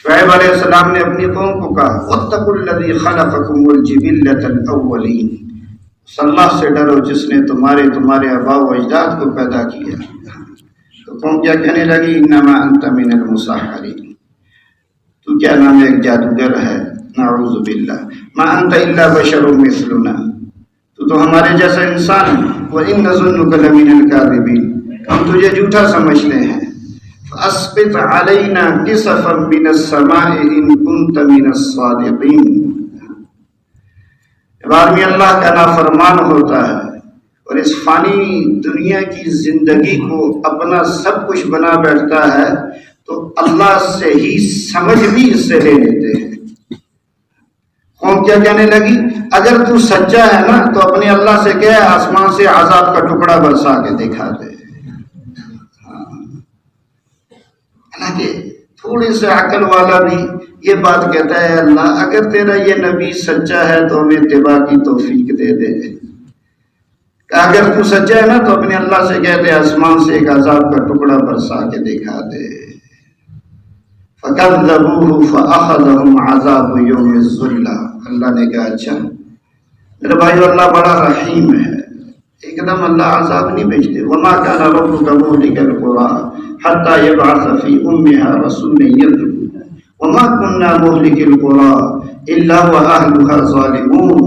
شعیب علیہ السلام نے اپنی قوم کو کہا واتقوا الذی خلقکم والجبلۃ الاولین، اس اللہ سے ڈرو جس نے تمہارے آباء و اجداد کو پیدا کیا۔ تو قوم کیا کہنے لگی انما انت من المسحرین، تو کیا نام ایک جادوگر ہے، نعوذ باللہ، ما انت الا بشر مثلنا، تو ہمارے جیسا انسان ہے، وَإِنَّ ظُنُّكَ لَمِنَ الْكَاذِبِينَ، ہم تجھے جھوٹا سمجھتے ہیں، فَأَسْقِطْ عَلَيْنَا كِسَفًا مِّنَ السَّمَاءِ إِن كُنتَ مِنَ الصَّادِقِينَ۔ جب آدمی اللہ کا نافرمان ہوتا ہے اور اس فانی دنیا کی زندگی کو اپنا سب کچھ بنا بیٹھتا ہے تو اللہ سے ہی سمجھ بھی اس سے لے لیتے ہیں۔ قوم کیا کہنے لگی اگر تو سچا ہے نا تو اپنے اللہ سے کہے آسمان سے عذاب کا ٹکڑا برسا کے دکھا دے۔ حالانکہ تھوڑے سے عقل والا بھی یہ بات کہتا ہے اللہ اگر تیرا یہ نبی سچا ہے تو ہمیں اتباع کی توفیق دے دے، اگر تو سچا ہے نا تو اپنے اللہ سے کہتے آسمان سے ایک عذاب کا ٹکڑا برسا کے دکھا دے۔ فَكَذَّبُوهُ فَأَخَذَهُمْ عَذَابُ يَوْمِ الظُّلَّةِ، اللہ نے کہا اچھا میرے بھائیو اللہ بڑا رحیم ہے، ایک دم اللہ عذاب نہیں بھیجتے۔ وَمَا كَانَ رَبُّكَ مُهْلِكَ الْقُرَىٰ حَتَّىٰ يَبْعَثَ فِي أُمِّهَا رَسُولًا يَتْلُو وَمَا كُنَّا مُهْلِكِ الْقُرَىٰ إِلَّا وَأَهْلُهَا ظَالِمُونَ،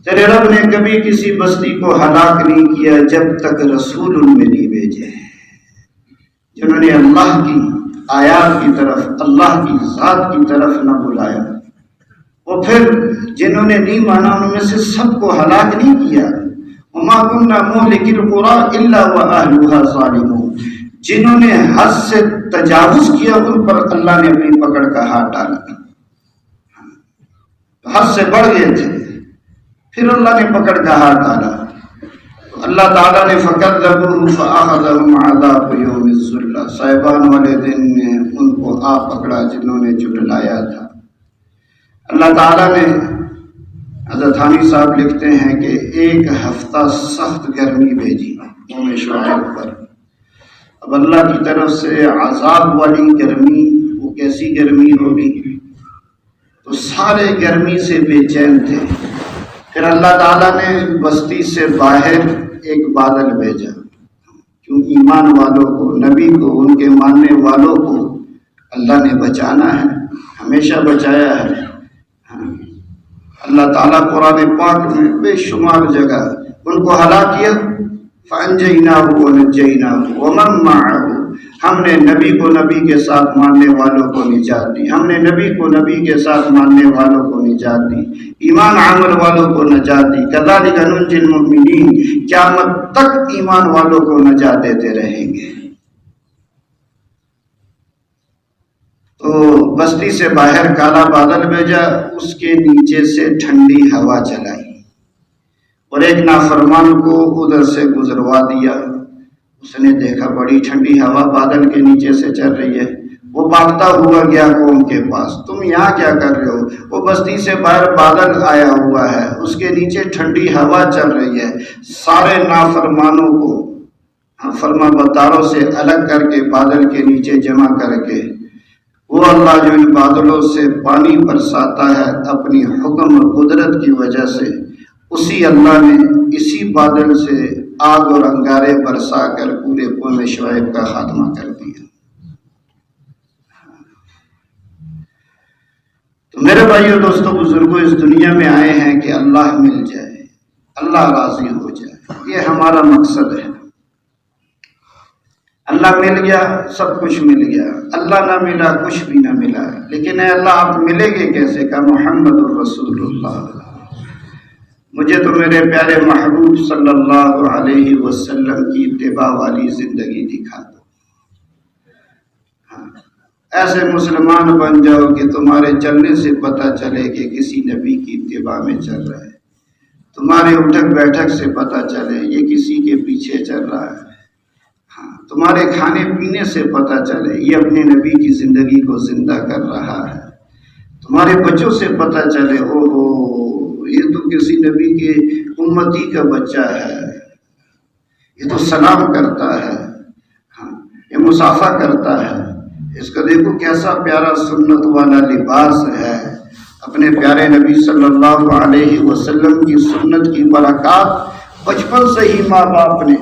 تیرے رب نے کبھی کسی بستی کو ہلاک نہیں کیا جب تک رسول ان میں نہیں بھیجے جنہوں نے اللہ کی آیات کی طرف، اللہ کی ذات کی طرف نہ بلایا، اور پھر جنہوں نے نہیں مانا ان میں سے سب کو ہلاک نہیں کیا۔ وَمَا كُنَّا مُهْلِكِ الْقُرَىٰ إِلَّا وَأَهْلُهَا ظَالِمُونَ، جنہوں نے حد سے تجاوز کیا ان پر اللہ نے اپنی پکڑ کا ہاتھ ڈالا، حد سے بڑھ گئے تھے پھر اللہ نے پکڑ کا ہاتھ ڈالا۔ اللہ تعالیٰ نے فَكَذَّبُوهُ فَأَخَذَهُمْ عَذَابُ يَوْمِ الظُّلَّةِ، صاحبان والے دن نے ان کو آ پکڑا جنہوں نے جھٹلایا تھا۔ اللہ تعالیٰ نے، حضرت ثانی صاحب لکھتے ہیں کہ ایک ہفتہ سخت گرمی بھیجی قوم شعیب پر۔ اب اللہ کی طرف سے عذاب والی گرمی، وہ کیسی گرمی ہوگی، تو سارے گرمی سے بے چین تھے۔ پھر اللہ تعالیٰ نے بستی سے باہر ایک بادل بھیجا، کیوں ایمان والوں کو، نبی کو، ان کے ماننے والوں کو اللہ نے بچانا ہے، ہمیشہ بچایا ہے۔ اللہ تعالیٰ قرآن پاک میں بے شمار جگہ ان کو ہلاک کیا، فَأَنجَيْنَاهُ وَنَجَّيْنَاهُ وَمَن مَّعَهُ، ہم نے نبی کو نبی کے ساتھ ماننے والوں کو نجات دی، ہم نے نبی کو نبی کے ساتھ ماننے والوں کو نجات دی، ایمان عمل والوں کو نجات دی۔ كَذَلِكَ نُنجِي الْمُؤْمِنِينَ، قیامت تک ایمان والوں کو نجات دیتے رہیں گے۔ تو بستی سے باہر کالا بادل بھیجا، اس کے نیچے سے ٹھنڈی ہوا چلائی اور ایک نافرمان کو ادھر سے گزروا دیا۔ اس نے دیکھا بڑی ٹھنڈی ہوا بادل کے نیچے سے چل رہی ہے، وہ بھاگتا ہوا گیا قوم کے پاس، تم یہاں کیا کر رہے ہو؟ وہ بستی سے باہر بادل آیا ہوا ہے، اس کے نیچے ٹھنڈی ہوا چل رہی ہے، سارے نافرمانوں کو فرما برداروں سے الگ کر کے بادل کے نیچے جمع کر کے، وہ اللہ جو ان بادلوں سے پانی برساتا ہے اپنی حکم اور قدرت کی وجہ سے، اسی اللہ نے اسی بادل سے آگ اور انگارے برسا کر پورے قوم شعیب کا خاتمہ کر دیا۔ تو میرے بھائیوں دوستوں بزرگوں، اس دنیا میں آئے ہیں کہ اللہ مل جائے، اللہ راضی ہو جائے، یہ ہمارا مقصد ہے۔ اللہ مل گیا سب کچھ مل گیا، اللہ نہ ملا کچھ بھی نہ ملا، لیکن اے اللہ آپ ملے گے کیسے؟ کہ محمد الرسول اللہ، مجھے تو میرے پیارے محبوب صلی اللہ علیہ وسلم کی اتباع والی زندگی دکھا دو۔ ایسے مسلمان بن جاؤ کہ تمہارے چلنے سے پتہ چلے کہ کسی نبی کی اتباع میں چل رہا ہے، تمہارے اٹھک بیٹھک سے پتہ چلے یہ کسی کے پیچھے چل رہا ہے، تمہارے کھانے پینے سے پتہ چلے یہ اپنے نبی کی زندگی کو زندہ کر رہا ہے، تمہارے بچوں سے پتہ چلے او ہو یہ تو کسی نبی کے امتی کا بچہ ہے، یہ تو سلام کرتا ہے، یہ مصافحہ کرتا ہے، اس کا دیکھو کیسا پیارا سنت والا لباس ہے، اپنے پیارے نبی صلی اللہ علیہ وسلم کی سنت کی برکات بچپن سے ہی ماں باپ نے